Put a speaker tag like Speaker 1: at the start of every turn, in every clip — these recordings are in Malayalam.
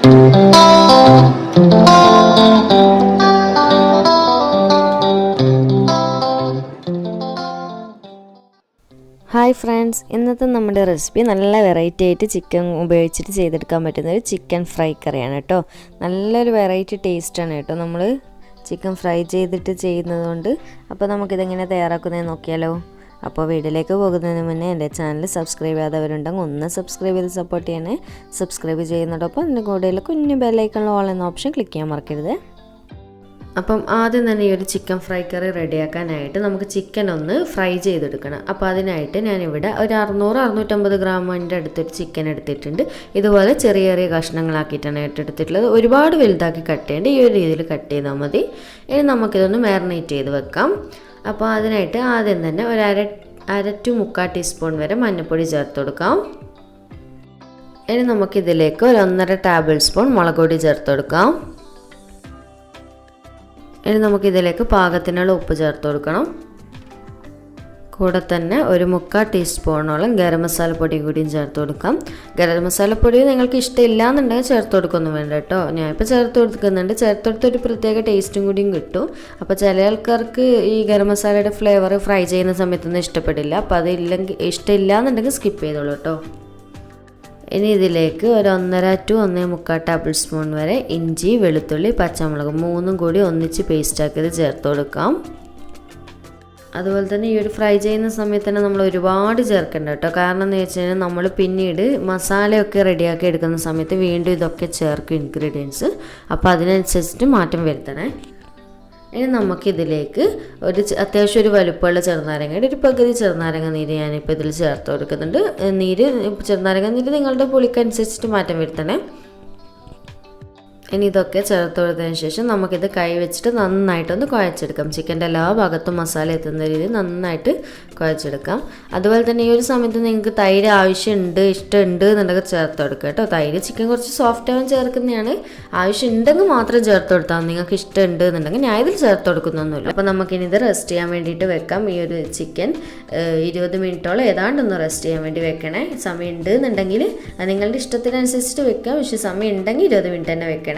Speaker 1: ഹായ് ഫ്രണ്ട്സ്, ഇന്നത്തെ നമ്മുടെ റെസിപ്പി നല്ല വെറൈറ്റി ആയിട്ട് ചിക്കൻ ഉപയോഗിച്ചിട്ട് ചെയ്തെടുക്കാൻ പറ്റുന്ന ഒരു ചിക്കൻ ഫ്രൈ കറിയാണ് കേട്ടോ. നല്ലൊരു വെറൈറ്റി ടേസ്റ്റാണ് കേട്ടോ നമ്മൾ ചിക്കൻ ഫ്രൈ ചെയ്തിട്ട് ചെയ്യുന്നതുകൊണ്ട്. അപ്പോൾ നമുക്കിതെങ്ങനെ തയ്യാറാക്കുന്നതെന്ന് നോക്കിയാലോ. അപ്പോൾ വീഡിയോയിലേക്ക് പോകുന്നതിന് മുന്നേ എൻ്റെ ചാനൽ സബ്സ്ക്രൈബ് ചെയ്യാത്തവരുണ്ടെങ്കിൽ ഒന്ന് സബ്സ്ക്രൈബ് ചെയ്ത് സപ്പോർട്ട് ചെയ്യണേ. സബ്സ്ക്രൈബ് ചെയ്യുന്നതോടൊപ്പം അതിൻ്റെ കൂടെയുള്ള കുഞ്ഞു ബെല്ലൈക്കണിൽ ഓൾ എന്ന ഓപ്ഷൻ ക്ലിക്ക് ചെയ്യാൻ മറക്കരുത്. അപ്പം ആദ്യം തന്നെ ഈ ഒരു ചിക്കൻ ഫ്രൈ കറി റെഡിയാക്കാനായിട്ട് നമുക്ക് ചിക്കൻ ഒന്ന് ഫ്രൈ ചെയ്തെടുക്കണം. അപ്പോൾ അതിനായിട്ട് ഞാനിവിടെ ഒരു 600-650 ഗ്രാമിൻ്റെ അടുത്തൊരു ചിക്കൻ എടുത്തിട്ടുണ്ട്. ഇതുപോലെ ചെറിയ ചെറിയ കഷ്ണങ്ങളാക്കിയിട്ടാണ് എടുത്തിട്ടുള്ളത്. ഒരുപാട് വലുതാക്കി കട്ട് ചെയ്യേണ്ട, ഈ ഒരു രീതിയിൽ കട്ട് ചെയ്താൽ മതി. ഇനി നമുക്കിതൊന്ന് മാരിനേറ്റ് ചെയ്ത് വെക്കാം. അപ്പോൾ അതിനായിട്ട് ആദ്യം തന്നെ ഒരു അര ടു 3/4 ടീസ്പൂൺ വരെ മഞ്ഞൾപ്പൊടി ചേർത്ത് കൊടുക്കാം. ഇനി നമുക്കിതിലേക്ക് ഒരു 1.5 ടേബിൾ സ്പൂൺ മുളക് പൊടി ചേർത്ത് കൊടുക്കാം. ഇനി നമുക്കിതിലേക്ക് പാകത്തിനുള്ള ഉപ്പ് ചേർത്ത് കൊടുക്കണം. കൂടെ തന്നെ ഒരു 3/4 ടീസ്പൂണോളം ഗരം മസാലപ്പൊടി കൂടിയും ചേർത്ത് കൊടുക്കാം. ഗരം മസാലപ്പൊടി നിങ്ങൾക്ക് ഇഷ്ടമില്ല എന്നുണ്ടെങ്കിൽ ചേർത്ത് കൊടുക്കൊന്നും വേണ്ട കേട്ടോ. ഞാനിപ്പോൾ ചേർത്ത് കൊടുക്കുന്നുണ്ട്. ചേർത്ത് കൊടുത്തൊരു പ്രത്യേക ടേസ്റ്റും കൂടിയും കിട്ടും. അപ്പോൾ ചില ആൾക്കാർക്ക് ഈ ഗരം മസാലയുടെ ഫ്ലേവർ ഫ്രൈ ചെയ്യുന്ന സമയത്തൊന്നും ഇഷ്ടപ്പെടില്ല. അപ്പോൾ ഇഷ്ടമില്ല എന്നുണ്ടെങ്കിൽ സ്കിപ്പ് ചെയ്തോളൂ കേട്ടോ. ഇനി ഇതിലേക്ക് ഒരു 1.5 to 1.25 ടേബിൾ സ്പൂൺ വരെ ഇഞ്ചി, വെളുത്തുള്ളി, പച്ചമുളക് മൂന്നും കൂടി ഒന്നിച്ച് പേസ്റ്റാക്കിയത് ചേർത്ത് കൊടുക്കാം. അതുപോലെ തന്നെ ഈ ഒരു ഫ്രൈ ചെയ്യുന്ന സമയത്ത് തന്നെ നമ്മൾ ഒരുപാട് ചേർക്കണ്ട കേട്ടോ. കാരണം എന്ന് വെച്ച് കഴിഞ്ഞാൽ നമ്മൾ പിന്നീട് മസാലയൊക്കെ റെഡിയാക്കി എടുക്കുന്ന സമയത്ത് വീണ്ടും ഇതൊക്കെ ചേർക്കും ഇൻഗ്രീഡിയൻസ്. അപ്പോൾ അതിനനുസരിച്ചിട്ട് മാറ്റം വരുത്തണേ. ഇനി നമുക്കിതിലേക്ക് അത്യാവശ്യം ഒരു വലുപ്പമുള്ള ചെറുനാരങ്ങയുടെ ഒരു പകുതി ചെറുനാരങ്ങ നീര് ഞാനിപ്പോൾ ഇതിൽ ചേർത്ത് കൊടുക്കുന്നുണ്ട്. ചെറുനാരങ്ങ നീര് നിങ്ങളുടെ പുളിക്കനുസരിച്ചിട്ട് മാറ്റം വരുത്തണേ. ഇനി ഇതൊക്കെ ചേർത്ത് കൊടുത്തതിന് ശേഷം നമുക്കിത് കൈ വെച്ചിട്ട് നന്നായിട്ടൊന്ന് കുഴച്ചെടുക്കാം. ചിക്കൻ്റെ എല്ലാ ഭാഗത്തും മസാല എത്തുന്ന രീതിയിൽ നന്നായിട്ട് കുഴച്ചെടുക്കാം. അതുപോലെ തന്നെ ഈ ഒരു സമയത്ത് നിങ്ങൾക്ക് തൈര് ആവശ്യമുണ്ട്, ഇഷ്ടമുണ്ട് എന്നുണ്ടെങ്കിൽ ചേർത്ത് കൊടുക്കുക കേട്ടോ. തൈര് ചിക്കൻ കുറച്ച് സോഫ്റ്റ് ആവാൻ ചേർക്കുന്നതാണ്. ആവശ്യമുണ്ടെങ്കിൽ മാത്രം ചേർത്ത് കൊടുത്താൽ നിങ്ങൾക്ക് ഇഷ്ടമുണ്ട് എന്നുണ്ടെങ്കിൽ ഞാൻ ഇതിൽ ചേർത്ത് കൊടുക്കുന്നൊന്നുമില്ല. അപ്പോൾ നമുക്കിനി ഇത് റെസ്റ്റ് ചെയ്യാൻ വേണ്ടിയിട്ട് വെക്കാം. ഈ ഒരു ചിക്കൻ 20 മിനിറ്റോളം ഏതാണ്ടൊന്ന് റെസ്റ്റ് ചെയ്യാൻ വേണ്ടി വെക്കണേ. സമയം ഉണ്ട് എന്നുണ്ടെങ്കിൽ നിങ്ങളുടെ ഇഷ്ടത്തിനനുസരിച്ചിട്ട് വെക്കാം. പക്ഷേ സമയം ഉണ്ടെങ്കിൽ 20 മിനിറ്റ് തന്നെ വെക്കണേ.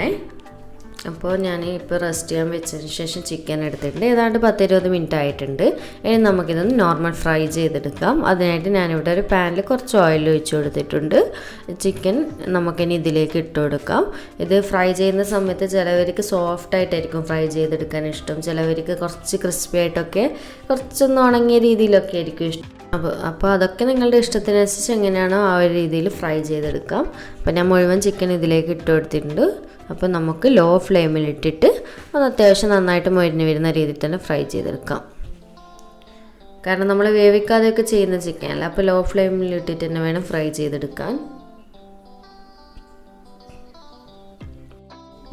Speaker 1: അപ്പോൾ ഞാൻ ഇപ്പോൾ റെസ്റ്റ് ചെയ്യാൻ വെച്ചതിന് ശേഷം ചിക്കൻ എടുത്തിട്ടുണ്ട്. ഏതാണ്ട് 10-20 മിനിറ്റ് ആയിട്ടുണ്ട്. ഇനി നമുക്കിതൊന്ന് നോർമൽ ഫ്രൈ ചെയ്തെടുക്കാം. അതിനായിട്ട് ഞാനിവിടെ ഒരു പാനിൽ കുറച്ച് ഓയിൽ ഒഴിച്ച് കൊടുത്തിട്ടുണ്ട്. ചിക്കൻ നമുക്കിനി ഇതിലേക്ക് ഇട്ട് കൊടുക്കാം. ഇത് ഫ്രൈ ചെയ്യുന്ന സമയത്ത് ചിലവർക്ക് സോഫ്റ്റായിട്ടായിരിക്കും ഫ്രൈ ചെയ്തെടുക്കാൻ ഇഷ്ടം. ചിലവർക്ക് കുറച്ച് ക്രിസ്പി ആയിട്ടൊക്കെ കുറച്ചൊന്ന് ഉണങ്ങിയ രീതിയിലൊക്കെ ആയിരിക്കും ഇഷ്ടം. അപ്പോൾ അതൊക്കെ നിങ്ങളുടെ ഇഷ്ടത്തിനനുസരിച്ച് എങ്ങനെയാണോ ആ ഒരു രീതിയിൽ ഫ്രൈ ചെയ്തെടുക്കാം. അപ്പോൾ ഞാൻ മുഴുവൻ ചിക്കൻ ഇതിലേക്ക് ഇട്ട് കൊടുത്തിട്ടുണ്ട്. അപ്പോൾ നമുക്ക് ലോ ഫ്ലെയിമിൽ ഇട്ടിട്ട് അത് അത്യാവശ്യം നന്നായിട്ട് മൊരിഞ്ഞ് വരുന്ന രീതിയിൽ തന്നെ ഫ്രൈ ചെയ്തെടുക്കാം. കാരണം നമ്മൾ വേവിക്കാതെയൊക്കെ ചെയ്യുന്ന ചിക്കനല്ല. അപ്പോൾ ലോ ഫ്ലെയിമിൽ ഇട്ടിട്ട് തന്നെ വേണം ഫ്രൈ ചെയ്തെടുക്കാൻ.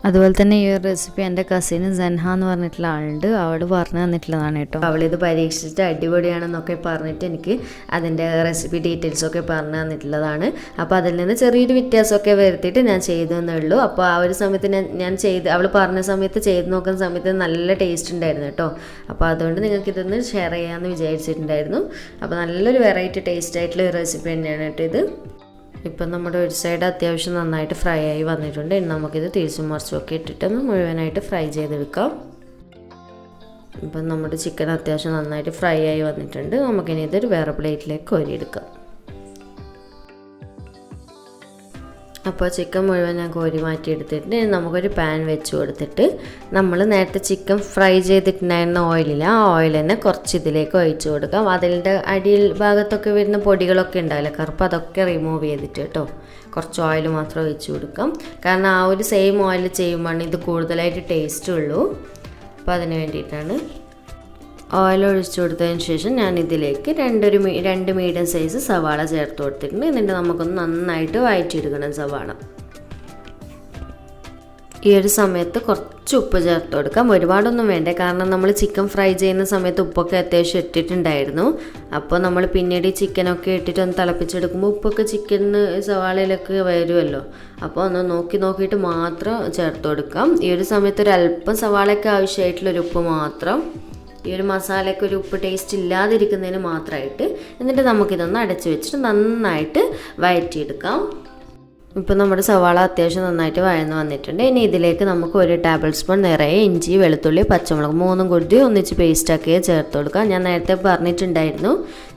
Speaker 1: അതുപോലെ തന്നെ ഈ ഒരു റെസിപ്പി എൻ്റെ കസിന് സൻഹ എന്ന് പറഞ്ഞിട്ടുള്ള ആളുണ്ട്. അവൾ പറഞ്ഞു തന്നിട്ടുള്ളതാണ് കേട്ടോ. അവളിത് പരീക്ഷിച്ചിട്ട് അടിപൊളിയാണെന്നൊക്കെ പറഞ്ഞിട്ട് എനിക്ക് അതിൻ്റെ റെസിപ്പി ഡീറ്റെയിൽസൊക്കെ പറഞ്ഞു തന്നിട്ടുള്ളതാണ്. അപ്പോൾ അതിൽ നിന്ന് ചെറിയൊരു വ്യത്യാസമൊക്കെ വരുത്തിയിട്ട് ഞാൻ ചെയ്തു എന്നേ ഉള്ളൂ. അപ്പോൾ ആ ഒരു സമയത്ത് ഞാൻ അവൾ പറഞ്ഞ സമയത്ത് ചെയ്ത് നോക്കുന്ന സമയത്ത് നല്ല ടേസ്റ്റ് ഉണ്ടായിരുന്നു കേട്ടോ. അപ്പോൾ അതുകൊണ്ട് നിങ്ങൾക്ക് ഇതൊന്ന് ഷെയർ ചെയ്യാമെന്ന് വിചാരിച്ചിട്ടുണ്ടായിരുന്നു. അപ്പോൾ നല്ലൊരു വെറൈറ്റി ടേസ്റ്റ് ആയിട്ടുള്ള ഒരു റെസിപ്പി തന്നെയാണ് കേട്ടോ ഇത്. ഇപ്പം നമ്മുടെ ഒരു സൈഡ് അത്യാവശ്യം നന്നായിട്ട് ഫ്രൈ ആയി വന്നിട്ടുണ്ട്. ഇനി നമുക്കിത് തിരിച്ചും മറിച്ചുമൊക്കെ ഇട്ടിട്ടൊന്ന് മുഴുവനായിട്ട് ഫ്രൈ ചെയ്തെടുക്കാം. ഇപ്പം നമ്മുടെ ചിക്കൻ അത്യാവശ്യം നന്നായിട്ട് ഫ്രൈ ആയി വന്നിട്ടുണ്ട്. നമുക്കിനി ഇതൊരു വേറെ പ്ലേറ്റിലേക്ക് കോരിയെടുക്കാം. അപ്പോൾ ചിക്കൻ മുഴുവൻ ഞാൻ കോരി മാറ്റിയെടുത്തിട്ട് നമുക്കൊരു പാൻ വെച്ച് കൊടുത്തിട്ട് നമ്മൾ നേരത്തെ ചിക്കൻ ഫ്രൈ ചെയ്തിട്ടുണ്ടായിരുന്ന ഓയിലില്ല, ആ ഓയിൽ തന്നെ കുറച്ച് ഇതിലേക്ക് ഒഴിച്ച് കൊടുക്കാം. അതിൻ്റെ അടിയിൽ ഭാഗത്തൊക്കെ വരുന്ന പൊടികളൊക്കെ ഉണ്ടാവില്ല കറുപ്പ്, അതൊക്കെ റിമൂവ് ചെയ്തിട്ട് കേട്ടോ കുറച്ച് ഓയിൽ മാത്രം ഒഴിച്ച് കൊടുക്കാം. കാരണം ആ ഒരു സെയിം ഓയിൽ ചെയ്യുമ്പോഴാണ് ഇത് കൂടുതലായിട്ട് ടേസ്റ്റ് ഉള്ളൂ. അപ്പോൾ അതിന് വേണ്ടിയിട്ടാണ് ഓയിൽ ഒഴിച്ചു കൊടുത്തതിന് ശേഷം ഞാൻ ഇതിലേക്ക് രണ്ട് മീഡിയം സൈസ് സവാള ചേർത്ത് കൊടുത്തിട്ടുണ്ട്. എന്നിട്ട് നമുക്കൊന്ന് നന്നായിട്ട് വഴറ്റിയെടുക്കണം സവാള. ഈ ഒരു സമയത്ത് കുറച്ച് ഉപ്പ് ചേർത്ത് കൊടുക്കാം. ഒരുപാടൊന്നും വേണ്ട, കാരണം നമ്മൾ ചിക്കൻ ഫ്രൈ ചെയ്യുന്ന സമയത്ത് ഉപ്പൊക്കെ അത്യാവശ്യം ഇട്ടിട്ടുണ്ടായിരുന്നു. അപ്പോൾ നമ്മൾ പിന്നീട് ഈ ചിക്കനൊക്കെ ഇട്ടിട്ട് ഒന്ന് തിളപ്പിച്ചെടുക്കുമ്പോൾ ഉപ്പൊക്കെ ചിക്കനിന് സവാളയിലൊക്കെ വരുമല്ലോ. അപ്പോൾ ഒന്ന് നോക്കിയിട്ട് മാത്രം ചേർത്ത് കൊടുക്കാം. ഈ ഒരു സമയത്ത് ഒരു അല്പം സവാളയൊക്കെ ആവശ്യമായിട്ടുള്ളൊരു ഉപ്പ് മാത്രം, ഈ ഒരു മസാലയ്ക്ക് ഒരു ഉപ്പ് ടേസ്റ്റ് ഇല്ലാതിരിക്കുന്നതിന് മാത്രമായിട്ട്. എന്നിട്ട് നമുക്കിതൊന്ന് അടച്ചു വെച്ചിട്ട് നന്നായിട്ട് വഴറ്റിയെടുക്കാം. ഇപ്പോൾ നമ്മുടെ സവാള അത്യാവശ്യം നന്നായിട്ട് വഴന്ന് വന്നിട്ടുണ്ട്. ഇനി ഇതിലേക്ക് നമുക്ക് 1 ടേബിൾ സ്പൂൺ നിറയെ ഇഞ്ചി, വെളുത്തുള്ളി, പച്ചമുളക് 3 കൂടി ഒന്നിച്ച് പേസ്റ്റാക്കി ചേർത്ത് കൊടുക്കാം. ഞാൻ നേരത്തെ പറഞ്ഞിട്ടുണ്ടായിരുന്നു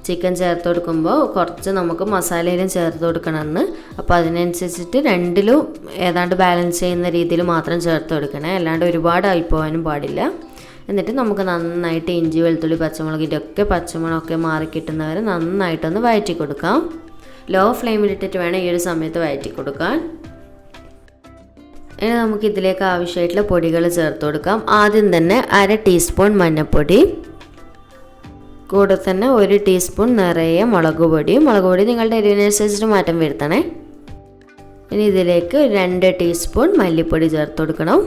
Speaker 1: ചിക്കൻ ചേർത്ത് കൊടുക്കുമ്പോൾ കുറച്ച് നമുക്ക് മസാലയിലും ചേർത്ത് കൊടുക്കണമെന്ന്. അപ്പോൾ അതിനനുസരിച്ചിട്ട് രണ്ടിലും ഏതാണ്ട് ബാലൻസ് ചെയ്യുന്ന രീതിയിൽ മാത്രം ചേർത്ത് കൊടുക്കണേ, അല്ലാണ്ട് ഒരുപാട് ആയിപ്പോവാനും പാടില്ല. എന്നിട്ട് നമുക്ക് നന്നായിട്ട് ഇഞ്ചി, വെളുത്തുള്ളി, പച്ചമുളക് ഇതൊക്കെ പച്ചമുളകൊക്കെ മാറി കിട്ടുന്നവരെ നന്നായിട്ടൊന്ന് വഴറ്റി കൊടുക്കാം. ലോ ഫ്ലെയിമിലിട്ടിട്ട് വേണം ഈ ഒരു സമയത്ത് വഴറ്റി കൊടുക്കാൻ. ഇനി നമുക്ക് ഇതിലേക്ക് ആവശ്യമായിട്ടുള്ള പൊടികൾ ചേർത്ത് കൊടുക്കാം. ആദ്യം തന്നെ 1/2 ടീസ്പൂൺ മഞ്ഞൾപ്പൊടി, കൂടെ തന്നെ 1 ടീസ്പൂൺ നിറയെ മുളക് പൊടി നിങ്ങളുടെ എരിവിനനുസരിച്ചിട്ട് മാറ്റം വരുത്തണേ. ഇനി ഇതിലേക്ക് 2 ടീസ്പൂൺ മല്ലിപ്പൊടി ചേർത്ത് കൊടുക്കണം.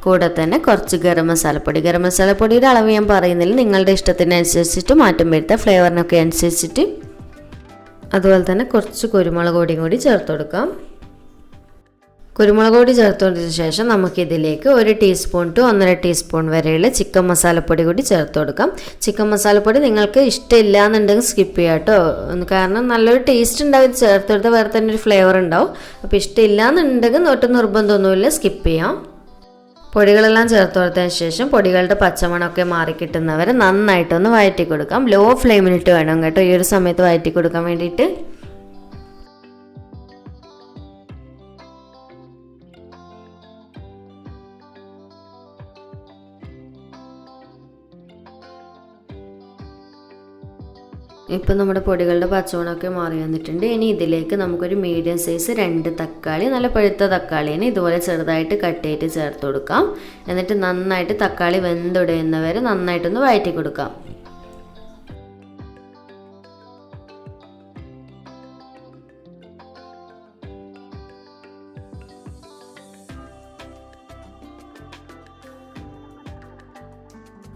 Speaker 1: കൂടെ തന്നെ കുറച്ച് ഗരം മസാലപ്പൊടിയുടെ അളവ് ഞാൻ പറയുന്നില്ല, നിങ്ങളുടെ ഇഷ്ടത്തിനനുസരിച്ചിട്ട് മാറ്റം വരുത്താം, ഫ്ലേവറിനൊക്കെ അനുസരിച്ചിട്ട്. അതുപോലെ തന്നെ കുറച്ച് കുരുമുളക് പൊടിയും കൂടി ചേർത്ത് കൊടുക്കാം. കുരുമുളക് പൊടി ചേർത്ത് കൊടുത്തതിന് ശേഷം നമുക്കിതിലേക്ക് 1 ടീസ്പൂൺ ടു 1.5 ടീസ്പൂൺ വരെയുള്ള ചിക്കൻ മസാലപ്പൊടി കൂടി ചേർത്ത് കൊടുക്കാം. ചിക്കൻ മസാലപ്പൊടി നിങ്ങൾക്ക് ഇഷ്ടമില്ല എന്നുണ്ടെങ്കിൽ സ്കിപ്പ് ചെയ്യാം കേട്ടോ, കാരണം നല്ലൊരു ടേസ്റ്റ് ഉണ്ടാവും ഇത് ചേർത്ത് കൊടുത്താൽ, വേറെ തന്നെ ഒരു ഫ്ലേവർ ഉണ്ടാവും. അപ്പോൾ ഇഷ്ടമില്ല എന്നുണ്ടെങ്കിൽ ഒട്ടും നിർബന്ധമൊന്നുമില്ല, സ്കിപ്പ് ചെയ്യാം. പൊടികളെല്ലാം ചേർത്ത് കൊടുത്തതിന് ശേഷം പൊടികളുടെ പച്ചമണമൊക്കെ മാറിക്കിട്ടുന്നവരെ നന്നായിട്ടൊന്ന് വഴറ്റി കൊടുക്കാം. ലോ ഫ്ലെയിമിലിട്ട് വേണം കേട്ടോ ഈ ഒരു സമയത്ത് വഴറ്റി കൊടുക്കാൻ വേണ്ടിയിട്ട്. ഇപ്പം നമ്മുടെ പൊടികളുടെ പച്ചമണമൊക്കെ മാറി വന്നിട്ടുണ്ട്. ഇനി ഇതിലേക്ക് നമുക്കൊരു മീഡിയം സൈസ് 2 തക്കാളി, നല്ല പഴുത്ത തക്കാളിനെ ഇതുപോലെ ചെറുതായിട്ട് കട്ട് ചെയ്തിട്ട് ചേർത്ത് കൊടുക്കാം. എന്നിട്ട് നന്നായിട്ട് തക്കാളി വെന്തുടയുന്നവരെ നന്നായിട്ടൊന്ന് വഴറ്റി കൊടുക്കാം.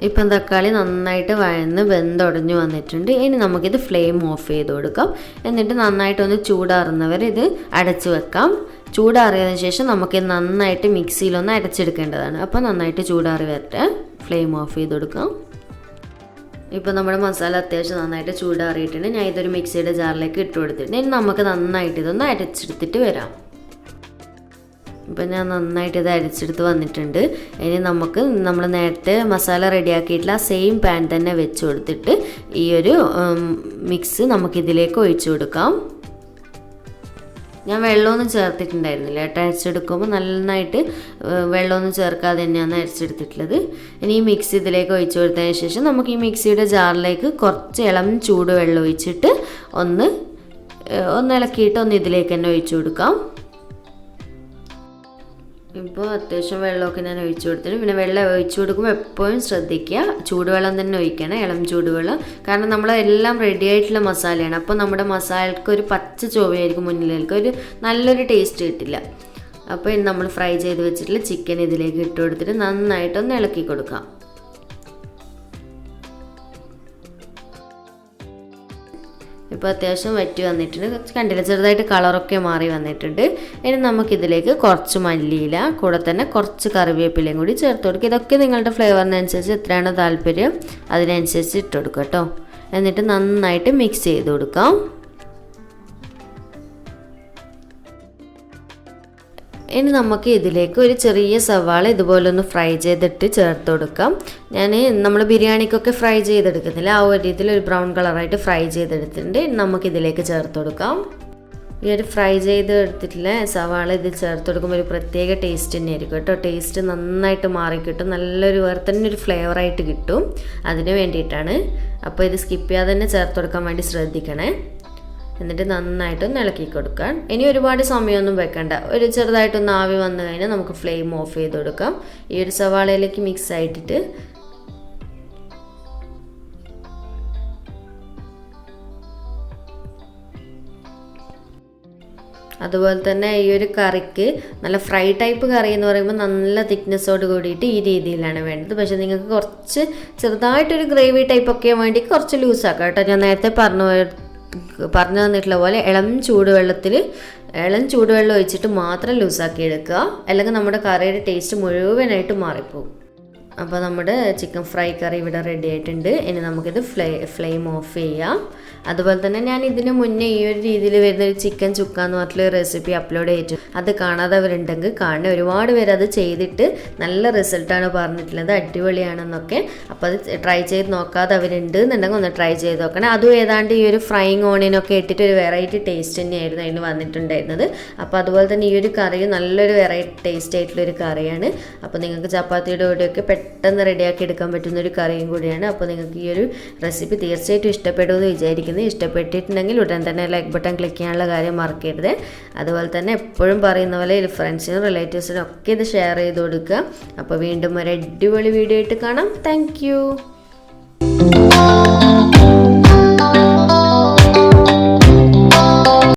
Speaker 1: ഇപ്പം തക്കാളി നന്നായിട്ട് വഴന്ന് വെന്തുടഞ്ഞു വന്നിട്ടുണ്ട്. ഇനി നമുക്കിത് ഫ്ലെയിം ഓഫ് ചെയ്ത് കൊടുക്കാം. എന്നിട്ട് നന്നായിട്ടൊന്ന് ചൂടാറുന്നവരെ ഇത് അടച്ചു വെക്കാം. ചൂടാറിയതിന് ശേഷം നമുക്ക് നന്നായിട്ട് മിക്സിയിലൊന്ന് അരച്ചെടുക്കേണ്ടതാണ്. അപ്പോൾ നന്നായിട്ട് ചൂടാറി വരട്ടെ. ഫ്ലെയിം ഓഫ് ചെയ്ത് കൊടുക്കാം. ഇപ്പോൾ നമ്മുടെ മസാല അത്യാവശ്യം നന്നായിട്ട് ചൂടാറിയിട്ടുണ്ട്. ഞാൻ ഇതൊരു മിക്സിയുടെ ജാറിലേക്ക് ഇട്ട് കൊടുത്തിട്ടുണ്ട്. ഇനി നമുക്ക് നന്നായിട്ട് ഇതൊന്ന് അരച്ചെടുത്തിട്ട് വരാം. ഇപ്പം ഞാൻ നന്നായിട്ട് ഇത് അരച്ചെടുത്ത് വന്നിട്ടുണ്ട്. ഇനി നമുക്ക് നമ്മൾ നേരത്തെ മസാല റെഡിയാക്കിയിട്ടുള്ള ആ സെയിം പാൻ തന്നെ വെച്ച് കൊടുത്തിട്ട് ഈ ഒരു മിക്സ് നമുക്കിതിലേക്ക് ഒഴിച്ചു കൊടുക്കാം. ഞാൻ വെള്ളമൊന്നും ചേർത്തിട്ടുണ്ടായിരുന്നില്ല കേട്ടോ, അരച്ചെടുക്കുമ്പോൾ നന്നായിട്ട് വെള്ളമൊന്നും ചേർക്കാതെ തന്നെയാണ് അരച്ചെടുത്തിട്ടുള്ളത്. ഇനി ഈ മിക്സ് ഇതിലേക്ക് ഒഴിച്ചു കൊടുത്തതിന് ശേഷം നമുക്ക് ഈ മിക്സിയുടെ ജാറിലേക്ക് കുറച്ച് ഇളം ചൂടുവെള്ളം ഒഴിച്ചിട്ട് ഒന്ന് ഇളക്കിയിട്ട് ഇതിലേക്ക് തന്നെ ഒഴിച്ചു കൊടുക്കാം. ഇപ്പോൾ അത്യാവശ്യം വെള്ളമൊക്കെ ഞാൻ ഒഴിച്ചു കൊടുത്തിട്ട്, പിന്നെ വെള്ളം ഒഴിച്ചു കൊടുക്കുമ്പോൾ എപ്പോഴും ശ്രദ്ധിക്കുക ചൂടുവെള്ളം തന്നെ ഒഴിക്കണം, ഇളം ചൂടുവെള്ളം. കാരണം നമ്മളെല്ലാം റെഡി ആയിട്ടുള്ള മസാലയാണ്. അപ്പോൾ നമ്മുടെ മസാലക്ക് ഒരു പച്ച ചൊവ്വയായിരിക്കും മുന്നിലേക്ക്, ഒരു നല്ലൊരു ടേസ്റ്റ് കിട്ടില്ല. അപ്പോൾ നമ്മൾ ഫ്രൈ ചെയ്ത് വെച്ചിട്ടുള്ള ചിക്കൻ ഇതിലേക്ക് ഇട്ട് കൊടുത്തിട്ട് നന്നായിട്ടൊന്ന് ഇളക്കി കൊടുക്കാം. ഇപ്പോൾ അത്യാവശ്യം വറ്റി വന്നിട്ടുണ്ട്, കണ്ടില്ല, ചെറുതായിട്ട് കളറൊക്കെ മാറി വന്നിട്ടുണ്ട്. ഇനി നമുക്കിതിലേക്ക് കുറച്ച് മല്ലിയില, കൂടെ തന്നെ കുറച്ച് കറിവേപ്പിലയും കൂടി ചേർത്ത് കൊടുക്കുക. ഇതൊക്കെ നിങ്ങളുടെ ഫ്ലേവറിനനുസരിച്ച് എത്രയാണോ താല്പര്യം അതിനനുസരിച്ച് ഇട്ട് കൊടുക്കുക കേട്ടോ. എന്നിട്ട് നന്നായിട്ട് മിക്സ് ചെയ്ത് കൊടുക്കാം. ഇനി നമുക്ക് ഇതിലേക്ക് ഒരു ചെറിയ സവാള ഇതുപോലെ ഒന്ന് ഫ്രൈ ചെയ്തിട്ട് ചേർത്ത് കൊടുക്കാം. നമ്മൾ ബിരിയാണിക്കൊക്കെ ഫ്രൈ ചെയ്തെടുക്കുന്നില്ല, ആ ഒരു രീതിയിൽ ഒരു ബ്രൗൺ കളറായിട്ട് ഫ്രൈ ചെയ്തെടുത്തിട്ടുണ്ട്. നമുക്കിതിലേക്ക് ചേർത്ത് കൊടുക്കാം. ഈ ഒരു ഫ്രൈ ചെയ്തെടുത്തിട്ടുള്ള സവാള ഇതിൽ ചേർത്ത് കൊടുക്കുമ്പോൾ ഒരു പ്രത്യേക ടേസ്റ്റ് തന്നെയായിരിക്കും കേട്ടോ. ടേസ്റ്റ് നന്നായിട്ട് മാറിക്കിട്ടും, നല്ലൊരു വേറെ തന്നെ ഒരു ഫ്ലേവറായിട്ട് കിട്ടും. അതിന് വേണ്ടിയിട്ടാണ്. അപ്പോൾ ഇത് സ്കിപ്പ് ചെയ്യാതെ തന്നെ ചേർത്ത് കൊടുക്കാൻ വേണ്ടി ശ്രദ്ധിക്കണേ. എന്നിട്ട് നന്നായിട്ടൊന്ന് ഇളക്കി കൊടുക്കാൻ. ഇനി ഒരുപാട് സമയമൊന്നും വെക്കണ്ട, ഒരു ചെറുതായിട്ടൊന്ന് ആവി വന്നു കഴിഞ്ഞാൽ നമുക്ക് ഫ്ലെയിം ഓഫ് ചെയ്ത് കൊടുക്കാം. ഈ ഒരു സവാളയിലേക്ക് മിക്സ് ആയിട്ടിട്ട് അതുപോലെ തന്നെ ഈ ഒരു കറിക്ക് നല്ല ഫ്രൈ ടൈപ്പ് കറി എന്ന് പറയുമ്പോൾ നല്ല തിക്നെസ്സോട് കൂടിയിട്ട് ഈ രീതിയിലാണ് വേണ്ടത്. പക്ഷേ നിങ്ങൾക്ക് കുറച്ച് ചെറുതായിട്ടൊരു ഗ്രേവി ടൈപ്പൊക്കെ വേണ്ടി കുറച്ച് ലൂസാക്കാം കേട്ടോ. ഞാൻ നേരത്തെ പറഞ്ഞു തന്നിട്ടുള്ള പോലെ ഇളം ചൂടുവെള്ളം ഒഴിച്ചിട്ട് മാത്രം ലൂസാക്കി എടുക്കുക, അല്ലെങ്കിൽ നമ്മുടെ കറിയുടെ ടേസ്റ്റ് മുഴുവനായിട്ട് മാറിപ്പോകും. അപ്പോൾ നമ്മുടെ ചിക്കൻ ഫ്രൈ കറി ഇവിടെ റെഡി ആയിട്ടുണ്ട്. ഇനി നമുക്കിത് ഫ്ലെയിം ഓഫ് ചെയ്യാം. അതുപോലെ തന്നെ ഞാൻ ഇതിന് മുന്നേ ഈ ഒരു രീതിയിൽ വരുന്നൊരു ചിക്കൻ ചുക്ക എന്ന് പറഞ്ഞിട്ടുള്ള റെസിപ്പി അപ്ലോഡ് ചെയ്തിട്ടുണ്ട്. അത് കാണാത്തവരുണ്ടെങ്കിൽ കാണുക. ഒരുപാട് പേര് അത് ചെയ്തിട്ട് നല്ല റിസൾട്ടാണ് പറഞ്ഞിട്ടുള്ളത്, അടിപൊളിയാണെന്നൊക്കെ. അപ്പോൾ അത് ട്രൈ ചെയ്ത് നോക്കാത്തവരുണ്ട് എന്നുണ്ടെങ്കിൽ ഒന്ന് ട്രൈ ചെയ്ത് നോക്കണം. അതും ഏതാണ്ട് ഈ ഒരു ഫ്രൈങ് ഓണിയനൊക്കെ ഇട്ടിട്ട് ഒരു വെറൈറ്റി ടേസ്റ്റ് തന്നെയായിരുന്നു അതിന് വന്നിട്ടുണ്ടായിരുന്നത്. അപ്പോൾ അതുപോലെ തന്നെ ഈ ഒരു കറിയും നല്ലൊരു വെറൈറ്റി ടേസ്റ്റ് ആയിട്ടുള്ളൊരു കറിയാണ്. അപ്പോൾ നിങ്ങൾക്ക് ചപ്പാത്തിയുടെ കൂടെയൊക്കെ പെട്ടെന്ന് റെഡിയാക്കി എടുക്കാൻ പറ്റുന്ന ഒരു കറിയും കൂടിയാണ്. അപ്പോൾ നിങ്ങൾക്ക് ഈ ഒരു റെസിപ്പി തീർച്ചയായിട്ടും ഇഷ്ടപ്പെടുമെന്ന് വിചാരിക്കുന്നു. ഇഷ്ടപ്പെട്ടിട്ടുണ്ടെങ്കിൽ ഉടൻ തന്നെ ലൈക്ക് ബട്ടൺ ക്ലിക്ക് ചെയ്യാനുള്ള കാര്യം മറക്കരുത്. അതുപോലെ തന്നെ എപ്പോഴും പറയുന്ന പോലെ ഫ്രണ്ട്സിനും റിലേറ്റീവ്സിനും ഒക്കെ ഇത് ഷെയർ ചെയ്ത് കൊടുക്കുക. അപ്പോൾ വീണ്ടും ഒരു അടിപൊളി വീഡിയോ ആയിട്ട് കാണാം. താങ്ക്